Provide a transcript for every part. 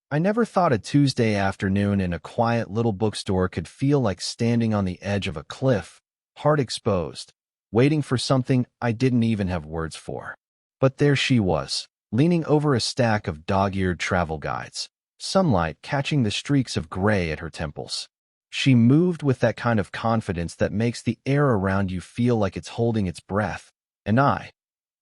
I never thought a Tuesday afternoon in a quiet little bookstore could feel like standing on the edge of a cliff, heart exposed, waiting for something I didn't even have words for. But there she was, leaning over a stack of dog-eared travel guides, sunlight catching the streaks of gray at her temples. She moved with that kind of confidence that makes the air around you feel like it's holding its breath. And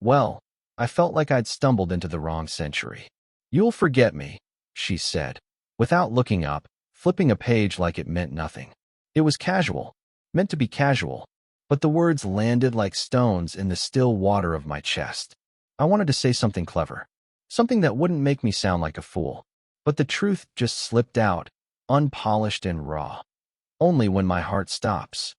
well, I felt like I'd stumbled into the wrong century. "You'll forget me," she said, without looking up, flipping a page like it meant nothing. It was casual, meant to be casual, but the words landed like stones in the still water of my chest. I wanted to say something clever, something that wouldn't make me sound like a fool, but the truth just slipped out, unpolished and raw. Only when my heart stops.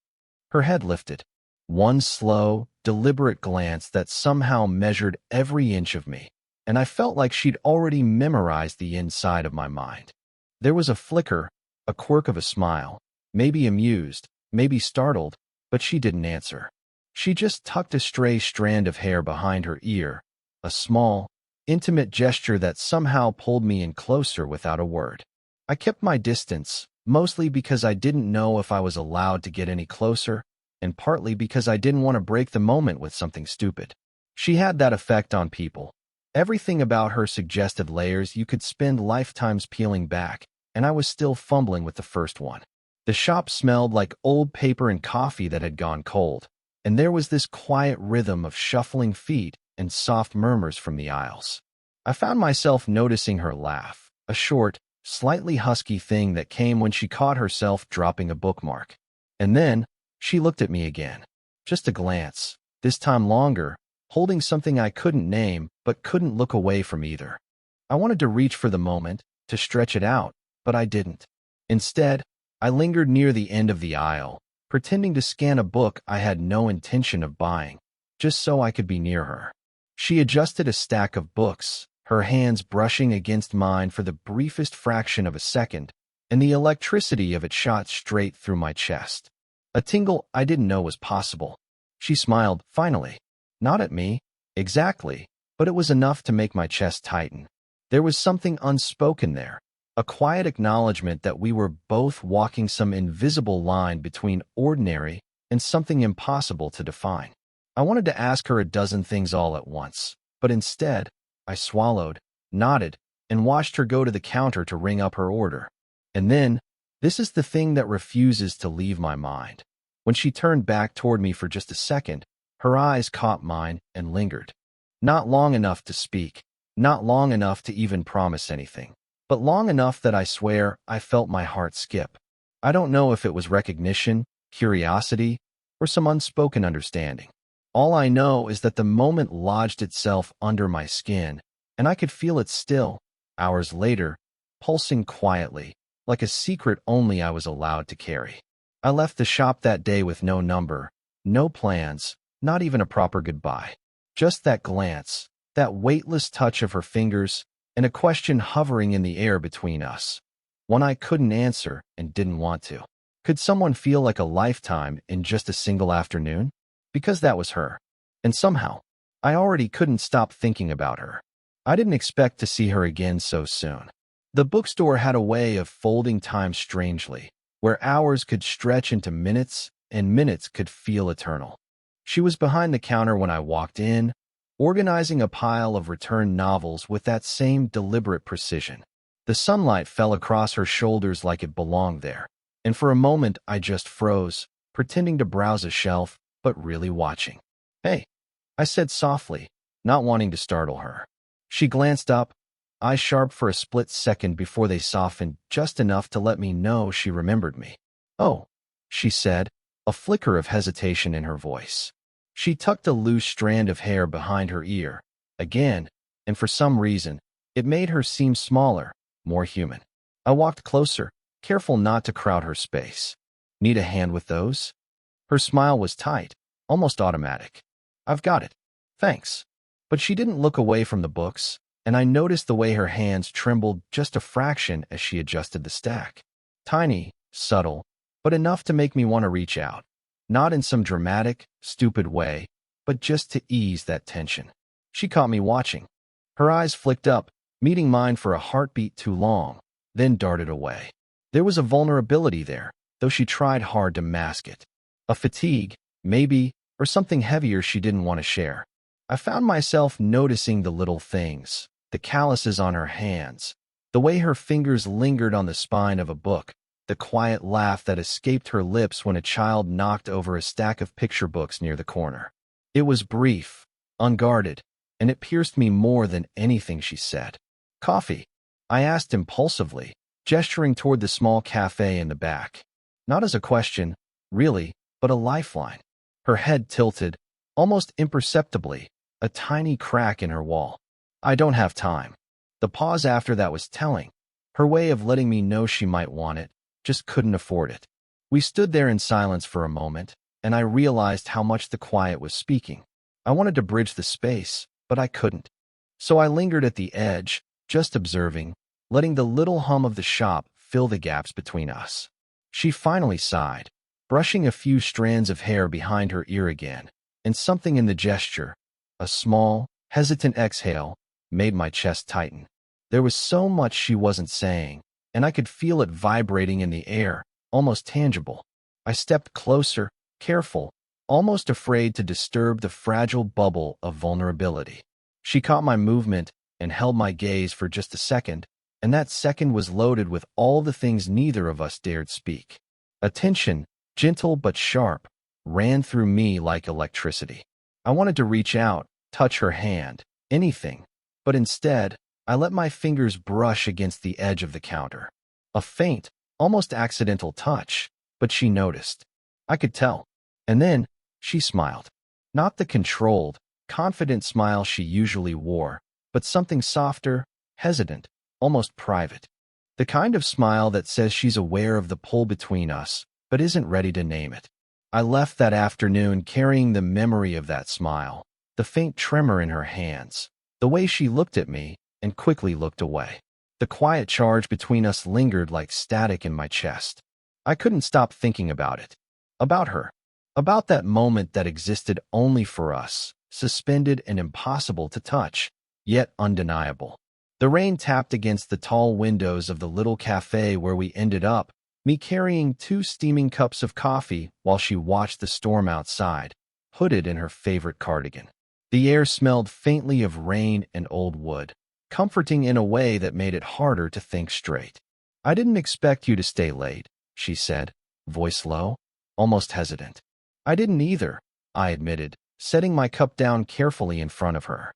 Her head lifted, one slow, deliberate glance that somehow measured every inch of me, and I felt like she'd already memorized the inside of my mind. There was a flicker, a quirk of a smile, maybe amused, maybe startled, but she didn't answer. She just tucked a stray strand of hair behind her ear, a small, intimate gesture that somehow pulled me in closer without a word. I kept my distance, mostly because I didn't know if I was allowed to get any closer, and partly because I didn't want to break the moment with something stupid. She had that effect on people. Everything about her suggested layers you could spend lifetimes peeling back, and I was still fumbling with the first one. The shop smelled like old paper and coffee that had gone cold, and there was this quiet rhythm of shuffling feet and soft murmurs from the aisles. I found myself noticing her laugh, a short, slightly husky thing that came when she caught herself dropping a bookmark. And then, she looked at me again. Just a glance, this time longer, holding something I couldn't name but couldn't look away from either. I wanted to reach for the moment, to stretch it out, but I didn't. Instead, I lingered near the end of the aisle, pretending to scan a book I had no intention of buying, just so I could be near her. She adjusted a stack of books, her hands brushing against mine for the briefest fraction of a second, and the electricity of it shot straight through my chest. A tingle I didn't know was possible. She smiled, finally. Not at me, exactly, but it was enough to make my chest tighten. There was something unspoken there, a quiet acknowledgement that we were both walking some invisible line between ordinary and something impossible to define. I wanted to ask her a dozen things all at once, but instead, I swallowed, nodded, and watched her go to the counter to ring up her order. And then, this is the thing that refuses to leave my mind. When she turned back toward me for just a second, her eyes caught mine and lingered. Not long enough to speak, not long enough to even promise anything, but long enough that I swear I felt my heart skip. I don't know if it was recognition, curiosity, or some unspoken understanding. All I know is that the moment lodged itself under my skin, and I could feel it still, hours later, pulsing quietly, like a secret only I was allowed to carry. I left the shop that day with no number, no plans, not even a proper goodbye. Just that glance, that weightless touch of her fingers, and a question hovering in the air between us. One I couldn't answer and didn't want to. Could someone feel like a lifetime in just a single afternoon? Because that was her. And somehow, I already couldn't stop thinking about her. I didn't expect to see her again so soon. The bookstore had a way of folding time strangely, where hours could stretch into minutes and minutes could feel eternal. She was behind the counter when I walked in, organizing a pile of returned novels with that same deliberate precision. The sunlight fell across her shoulders like it belonged there, and for a moment I just froze, pretending to browse a shelf, but really watching. "Hey," I said softly, not wanting to startle her. She glanced up, eyes sharp for a split second before they softened just enough to let me know she remembered me. "Oh," she said, a flicker of hesitation in her voice. She tucked a loose strand of hair behind her ear, again, and for some reason, it made her seem smaller, more human. I walked closer, careful not to crowd her space. "Need a hand with those?" Her smile was tight, almost automatic. "I've got it. Thanks." But she didn't look away from the books, and I noticed the way her hands trembled just a fraction as she adjusted the stack. Tiny, subtle, but enough to make me want to reach out. Not in some dramatic, stupid way, but just to ease that tension. She caught me watching. Her eyes flicked up, meeting mine for a heartbeat too long, then darted away. There was a vulnerability there, though she tried hard to mask it. A fatigue, maybe, or something heavier she didn't want to share. I found myself noticing the little things, the calluses on her hands, the way her fingers lingered on the spine of a book, the quiet laugh that escaped her lips when a child knocked over a stack of picture books near the corner. It was brief, unguarded, and it pierced me more than anything she said. "Coffee?" I asked impulsively, gesturing toward the small cafe in the back. Not as a question, really, but a lifeline. Her head tilted, almost imperceptibly, a tiny crack in her wall. "I don't have time." The pause after that was telling. Her way of letting me know she might want it, just couldn't afford it. We stood there in silence for a moment, and I realized how much the quiet was speaking. I wanted to bridge the space, but I couldn't. So I lingered at the edge, just observing, letting the little hum of the shop fill the gaps between us. She finally sighed, brushing a few strands of hair behind her ear again, and something in the gesture, a small, hesitant exhale, made my chest tighten. There was so much she wasn't saying, and I could feel it vibrating in the air, almost tangible. I stepped closer, careful, almost afraid to disturb the fragile bubble of vulnerability. She caught my movement and held my gaze for just a second, and that second was loaded with all the things neither of us dared speak. A tension, gentle but sharp, ran through me like electricity. I wanted to reach out, touch her hand, anything, but instead, I let my fingers brush against the edge of the counter. A faint, almost accidental touch, but she noticed. I could tell. And then, she smiled. Not the controlled, confident smile she usually wore, but something softer, hesitant, almost private. The kind of smile that says she's aware of the pull between us, but isn't ready to name it. I left that afternoon carrying the memory of that smile, the faint tremor in her hands, the way she looked at me and quickly looked away. The quiet charge between us lingered like static in my chest. I couldn't stop thinking about it. About her. About that moment that existed only for us, suspended and impossible to touch, yet undeniable. The rain tapped against the tall windows of the little cafe where we ended up, me carrying 2 steaming cups of coffee while she watched the storm outside, hooded in her favorite cardigan. The air smelled faintly of rain and old wood, comforting in a way that made it harder to think straight. "I didn't expect you to stay late," she said, voice low, almost hesitant. "I didn't either," I admitted, setting my cup down carefully in front of her.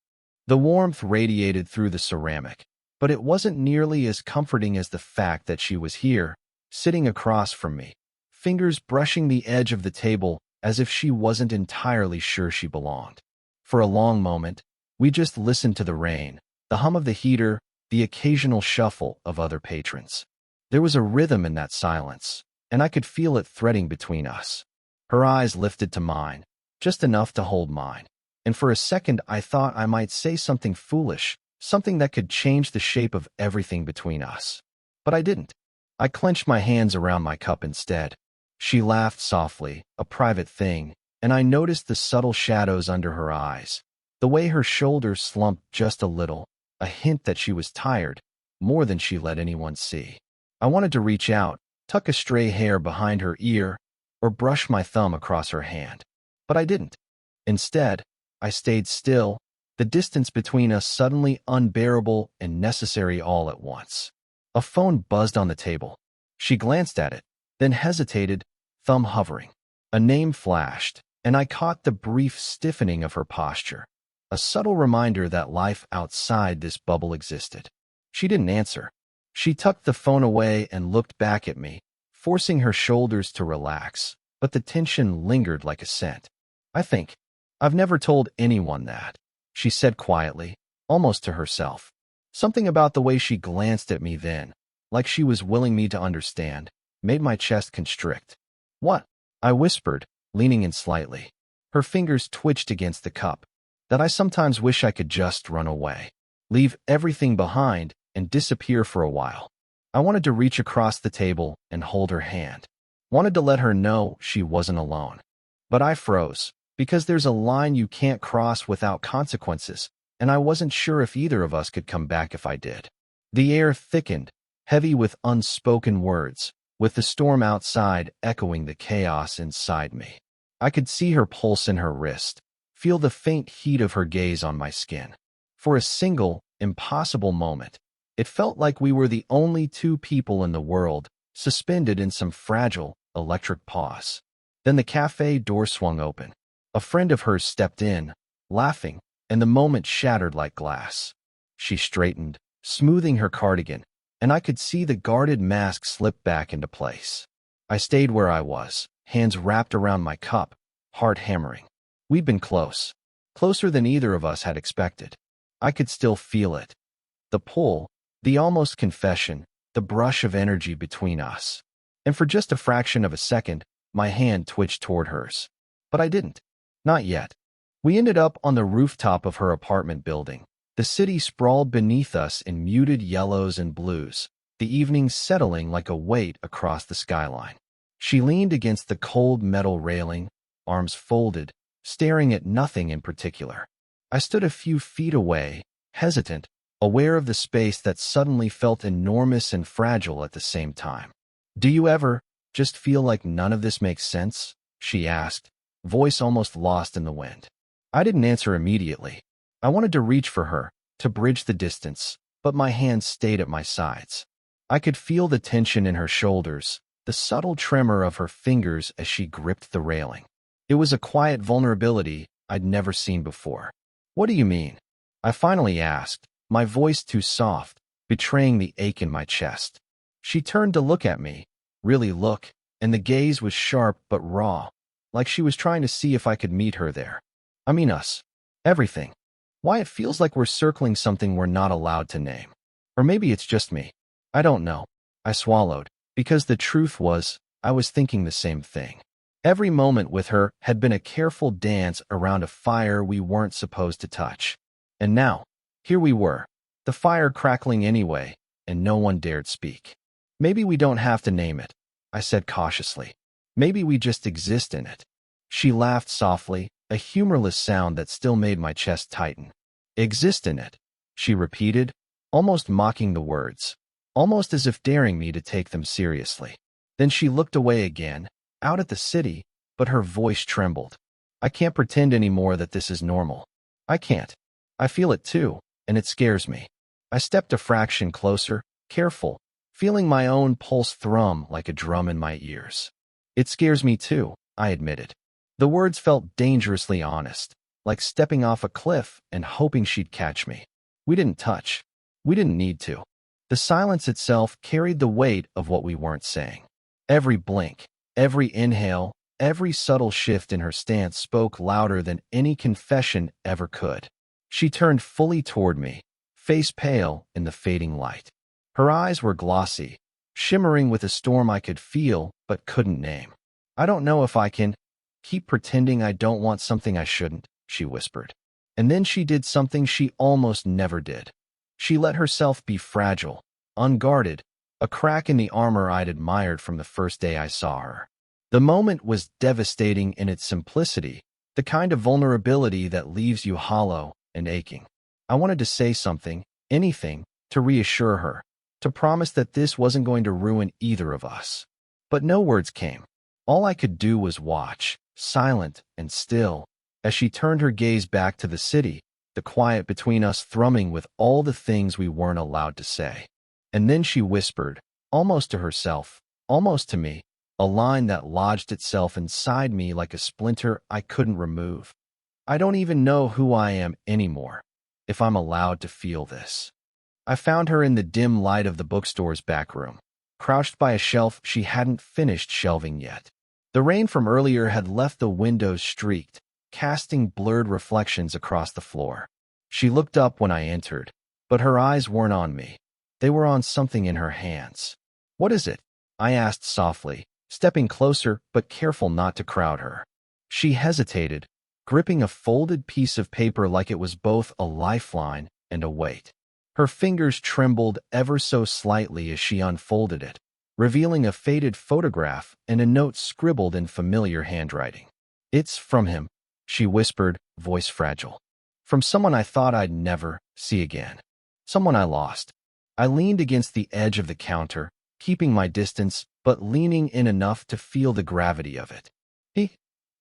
The warmth radiated through the ceramic, but it wasn't nearly as comforting as the fact that she was here, sitting across from me, fingers brushing the edge of the table as if she wasn't entirely sure she belonged. For a long moment, we just listened to the rain, the hum of the heater, the occasional shuffle of other patrons. There was a rhythm in that silence, and I could feel it threading between us. Her eyes lifted to mine, just enough to hold mine, and for a second I thought I might say something foolish, something that could change the shape of everything between us. But I didn't. I clenched my hands around my cup instead. She laughed softly, a private thing, and I noticed the subtle shadows under her eyes, the way her shoulders slumped just a little, a hint that she was tired, more than she let anyone see. I wanted to reach out, tuck a stray hair behind her ear, or brush my thumb across her hand. But I didn't. Instead, I stayed still, the distance between us suddenly unbearable and necessary all at once. A phone buzzed on the table. She glanced at it, then hesitated, thumb hovering. A name flashed, and I caught the brief stiffening of her posture, a subtle reminder that life outside this bubble existed. She didn't answer. She tucked the phone away and looked back at me, forcing her shoulders to relax, but the tension lingered like a scent. I've never told anyone that," she said quietly, almost to herself. Something about the way she glanced at me then, like she was willing me to understand, made my chest constrict. "What?" I whispered, leaning in slightly. Her fingers twitched against the cup. "That I sometimes wish I could just run away, leave everything behind, and disappear for a while." I wanted to reach across the table and hold her hand. Wanted to let her know she wasn't alone. But I froze, because there's a line you can't cross without consequences, and I wasn't sure if either of us could come back if I did. The air thickened, heavy with unspoken words, with the storm outside echoing the chaos inside me. I could see her pulse in her wrist, feel the faint heat of her gaze on my skin. For a single, impossible moment, it felt like we were the only two people in the world, suspended in some fragile, electric pause. Then the cafe door swung open. A friend of hers stepped in, laughing, and the moment shattered like glass. She straightened, smoothing her cardigan, and I could see the guarded mask slip back into place. I stayed where I was, hands wrapped around my cup, heart hammering. We'd been close, closer than either of us had expected. I could still feel it. The pull, the almost confession, the brush of energy between us. And for just a fraction of a second, my hand twitched toward hers. But I didn't. Not yet. We ended up on the rooftop of her apartment building. The city sprawled beneath us in muted yellows and blues, the evening settling like a weight across the skyline. She leaned against the cold metal railing, arms folded, staring at nothing in particular. I stood a few feet away, hesitant, aware of the space that suddenly felt enormous and fragile at the same time. "Do you ever just feel like none of this makes sense?" she asked, voice almost lost in the wind. I didn't answer immediately. I wanted to reach for her, to bridge the distance, but my hands stayed at my sides. I could feel the tension in her shoulders, the subtle tremor of her fingers as she gripped the railing. It was a quiet vulnerability I'd never seen before. "What do you mean?" I finally asked, my voice too soft, betraying the ache in my chest. She turned to look at me, really look, and the gaze was sharp but raw, like she was trying to see if I could meet her there. "I mean us. Everything. Why it feels like we're circling something we're not allowed to name. Or maybe it's just me. I don't know." I swallowed, because the truth was, I was thinking the same thing. Every moment with her had been a careful dance around a fire we weren't supposed to touch. And now, here we were, the fire crackling anyway, and no one dared speak. "Maybe we don't have to name it," I said cautiously. "Maybe we just exist in it." She laughed softly, a humorless sound that still made my chest tighten. "Exist in it," she repeated, almost mocking the words, almost as if daring me to take them seriously. Then she looked away again, out at the city, but her voice trembled. "I can't pretend anymore that this is normal. I can't. I feel it too, and it scares me." I stepped a fraction closer, careful, feeling my own pulse thrum like a drum in my ears. "It scares me too," I admitted. The words felt dangerously honest, like stepping off a cliff and hoping she'd catch me. We didn't touch. We didn't need to. The silence itself carried the weight of what we weren't saying. Every blink, every inhale, every subtle shift in her stance spoke louder than any confession ever could. She turned fully toward me, face pale in the fading light. Her eyes were glossy, shimmering with a storm I could feel but couldn't name. "I don't know if I can keep pretending I don't want something I shouldn't," she whispered. And then she did something she almost never did. She let herself be fragile, unguarded, a crack in the armor I'd admired from the first day I saw her. The moment was devastating in its simplicity, the kind of vulnerability that leaves you hollow and aching. I wanted to say something, anything, to reassure her, to promise that this wasn't going to ruin either of us. But no words came. All I could do was watch, silent and still, as she turned her gaze back to the city, the quiet between us thrumming with all the things we weren't allowed to say. And then she whispered, almost to herself, almost to me, a line that lodged itself inside me like a splinter I couldn't remove. "I don't even know who I am anymore, if I'm allowed to feel this." I found her in the dim light of the bookstore's back room, crouched by a shelf she hadn't finished shelving yet. The rain from earlier had left the windows streaked, casting blurred reflections across the floor. She looked up when I entered, but her eyes weren't on me. They were on something in her hands. "What is it?" I asked softly, stepping closer but careful not to crowd her. She hesitated, gripping a folded piece of paper like it was both a lifeline and a weight. Her fingers trembled ever so slightly as she unfolded it, revealing a faded photograph and a note scribbled in familiar handwriting. "It's from him," she whispered, voice fragile. from someone I thought I'd never see again. Someone I lost. I leaned against the edge of the counter, keeping my distance, but leaning in enough to feel the gravity of it.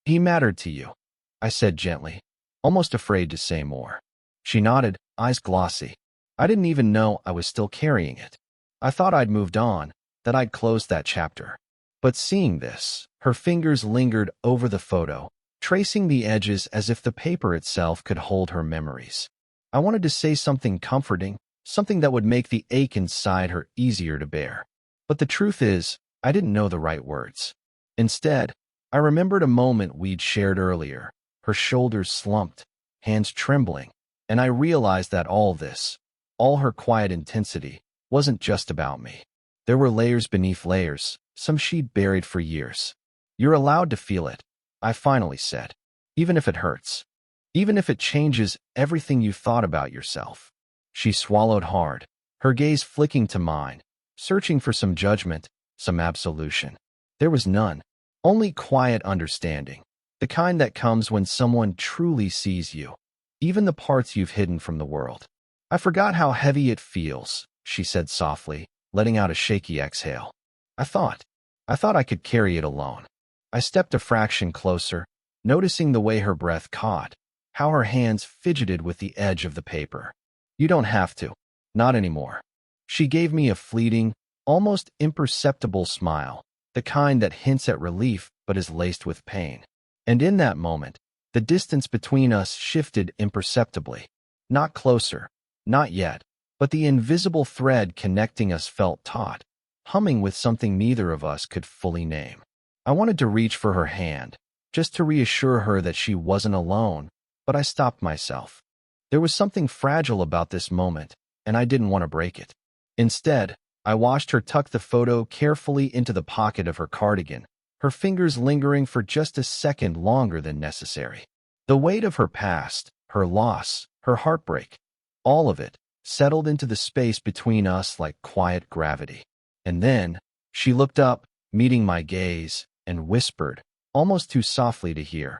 He mattered to you, I said gently, almost afraid to say more. She nodded, eyes glossy. I didn't even know I was still carrying it. I thought I'd moved on, that I'd closed that chapter. But seeing this, her fingers lingered over the photo, tracing the edges as if the paper itself could hold her memories. I wanted to say something comforting, something that would make the ache inside her easier to bear. But the truth is, I didn't know the right words. Instead, I remembered a moment we'd shared earlier, her shoulders slumped, hands trembling, and I realized that all this, all her quiet intensity, wasn't just about me. There were layers beneath layers, some she'd buried for years. You're allowed to feel it, I finally said, even if it hurts, even if it changes everything you thought about yourself. She swallowed hard, her gaze flicking to mine, searching for some judgment, some absolution. There was none, only quiet understanding, the kind that comes when someone truly sees you, even the parts you've hidden from the world. I forgot how heavy it feels, she said softly, letting out a shaky exhale. I thought I could carry it alone. I stepped a fraction closer, noticing the way her breath caught, how her hands fidgeted with the edge of the paper. You don't have to. Not anymore. She gave me a fleeting, almost imperceptible smile, the kind that hints at relief but is laced with pain. And in that moment, the distance between us shifted imperceptibly. Not closer, not yet, but the invisible thread connecting us felt taut, humming with something neither of us could fully name. I wanted to reach for her hand, just to reassure her that she wasn't alone, but I stopped myself. There was something fragile about this moment, and I didn't want to break it. Instead, I watched her tuck the photo carefully into the pocket of her cardigan, her fingers lingering for just a second longer than necessary. The weight of her past, her loss, her heartbreak, all of it, settled into the space between us like quiet gravity. And then, she looked up, meeting my gaze, and whispered, almost too softly to hear,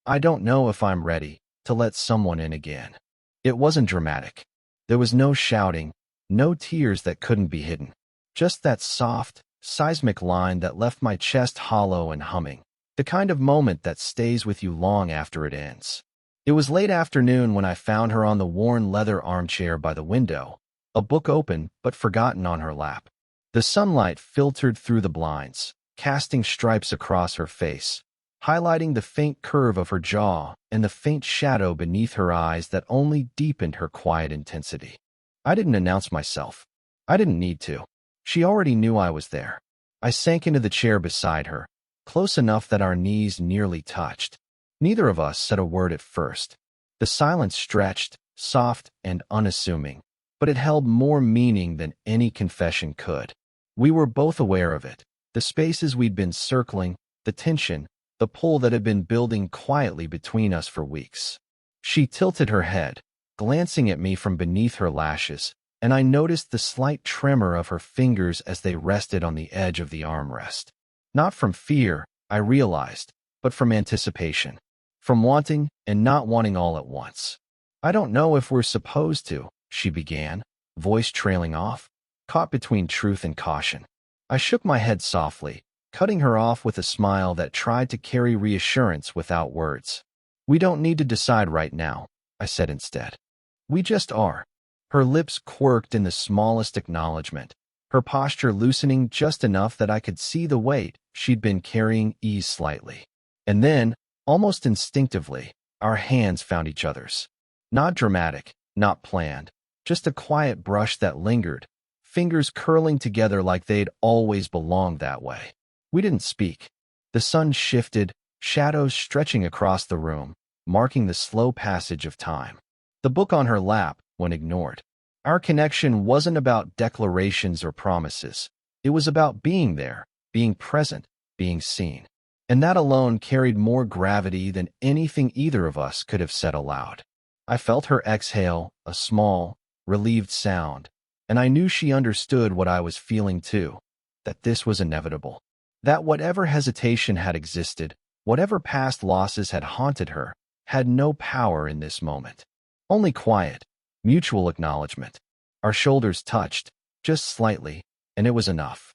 I don't know if I'm ready to let someone in again. It wasn't dramatic. There was no shouting, no tears that couldn't be hidden. Just that soft, seismic line that left my chest hollow and humming, the kind of moment that stays with you long after it ends. It was late afternoon when I found her on the worn leather armchair by the window, a book open but forgotten on her lap. The sunlight filtered through the blinds, casting stripes across her face, highlighting the faint curve of her jaw and the faint shadow beneath her eyes that only deepened her quiet intensity. I didn't announce myself. I didn't need to. She already knew I was there. I sank into the chair beside her, close enough that our knees nearly touched. Neither of us said a word at first. The silence stretched, soft and unassuming, but it held more meaning than any confession could. We were both aware of it, the spaces we'd been circling, the tension, the pull that had been building quietly between us for weeks. She tilted her head, glancing at me from beneath her lashes, and I noticed the slight tremor of her fingers as they rested on the edge of the armrest. Not from fear, I realized, but from anticipation. From wanting and not wanting all at once. I don't know if we're supposed to, she began, voice trailing off, caught between truth and caution. I shook my head softly, cutting her off with a smile that tried to carry reassurance without words. We don't need to decide right now, I said instead. We just are. Her lips quirked in the smallest acknowledgement, her posture loosening just enough that I could see the weight she'd been carrying ease slightly. And then, almost instinctively, our hands found each other's. Not dramatic, not planned, just a quiet brush that lingered, fingers curling together like they'd always belonged that way. We didn't speak. The sun shifted, shadows stretching across the room, marking the slow passage of time. The book on her lap, when ignored. Our connection wasn't about declarations or promises. It was about being there, being present, being seen. And that alone carried more gravity than anything either of us could have said aloud. I felt her exhale, a small, relieved sound, and I knew she understood what I was feeling too, that this was inevitable. That whatever hesitation had existed, whatever past losses had haunted her, had no power in this moment. Only quiet, mutual acknowledgement. Our shoulders touched, just slightly, and it was enough.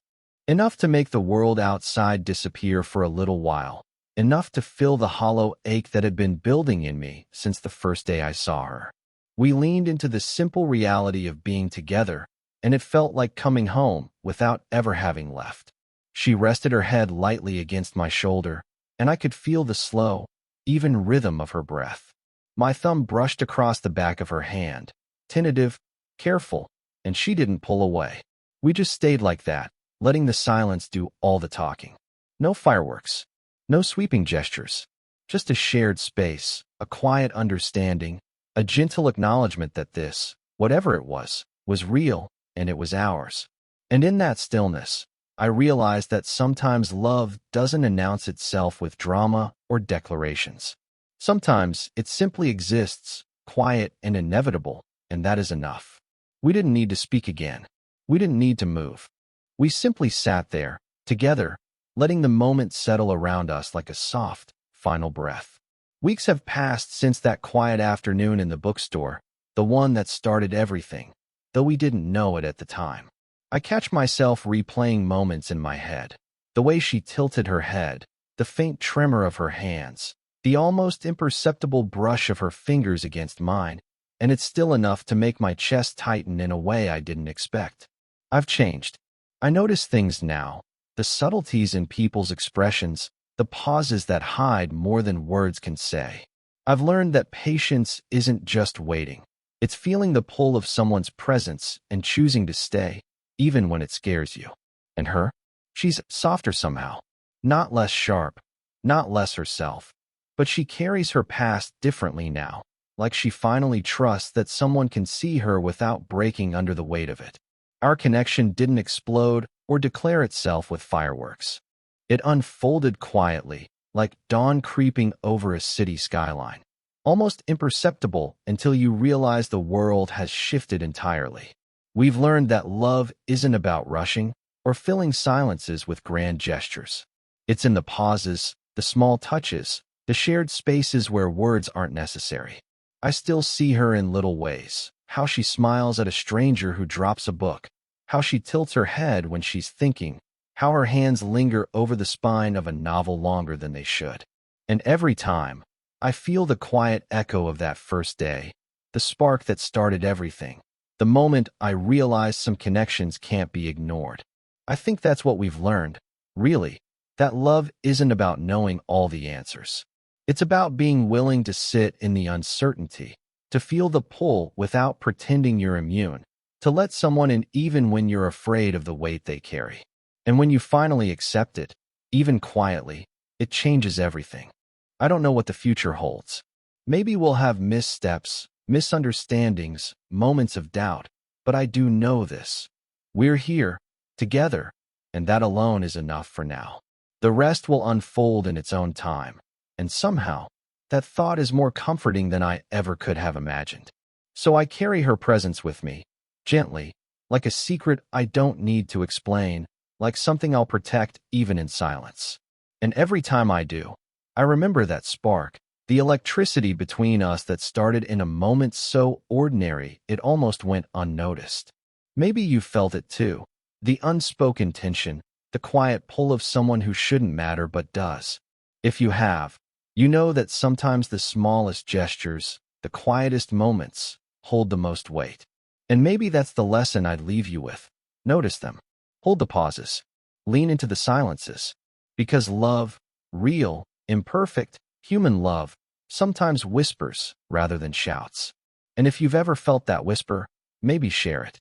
Enough to make the world outside disappear for a little while. Enough to fill the hollow ache that had been building in me since the first day I saw her. We leaned into the simple reality of being together, and it felt like coming home without ever having left. She rested her head lightly against my shoulder, and I could feel the slow, even rhythm of her breath. My thumb brushed across the back of her hand, tentative, careful, and she didn't pull away. We just stayed like that, letting the silence do all the talking. No fireworks, no sweeping gestures, just a shared space, a quiet understanding, a gentle acknowledgement that this, whatever it was real, and it was ours. And in that stillness, I realized that sometimes love doesn't announce itself with drama or declarations. Sometimes it simply exists, quiet and inevitable, and that is enough. We didn't need to speak again. We didn't need to move. We simply sat there, together, letting the moment settle around us like a soft, final breath. Weeks have passed since that quiet afternoon in the bookstore, the one that started everything, though we didn't know it at the time. I catch myself replaying moments in my head. The way she tilted her head, the faint tremor of her hands, the almost imperceptible brush of her fingers against mine, and it's still enough to make my chest tighten in a way I didn't expect. I've changed. I notice things now, the subtleties in people's expressions, the pauses that hide more than words can say. I've learned that patience isn't just waiting. It's feeling the pull of someone's presence and choosing to stay, even when it scares you. And her? She's softer somehow. Not less sharp, not less herself. But she carries her past differently now, like she finally trusts that someone can see her without breaking under the weight of it. Our connection didn't explode or declare itself with fireworks. It unfolded quietly, like dawn creeping over a city skyline. Almost imperceptible until you realize the world has shifted entirely. We've learned that love isn't about rushing or filling silences with grand gestures. It's in the pauses, the small touches, the shared spaces where words aren't necessary. I still see her in little ways. How she smiles at a stranger who drops a book. How she tilts her head when she's thinking. How her hands linger over the spine of a novel longer than they should. And every time, I feel the quiet echo of that first day, the spark that started everything, the moment I realized some connections can't be ignored. I think that's what we've learned, really, that love isn't about knowing all the answers. It's about being willing to sit in the uncertainty, to feel the pull without pretending you're immune, to let someone in even when you're afraid of the weight they carry. And when you finally accept it, even quietly, it changes everything. I don't know what the future holds. Maybe we'll have missteps, misunderstandings, moments of doubt, but I do know this. We're here, together, and that alone is enough for now. The rest will unfold in its own time, and somehow, that thought is more comforting than I ever could have imagined. So I carry her presence with me, gently, like a secret I don't need to explain, like something I'll protect even in silence. And every time I do, I remember that spark, the electricity between us that started in a moment so ordinary it almost went unnoticed. Maybe you felt it too, the unspoken tension, the quiet pull of someone who shouldn't matter but does. If you have, you know that sometimes the smallest gestures, the quietest moments, hold the most weight. And maybe that's the lesson I'd leave you with. Notice them. Hold the pauses. Lean into the silences. Because love, real, imperfect, human love, sometimes whispers rather than shouts. And if you've ever felt that whisper, maybe share it.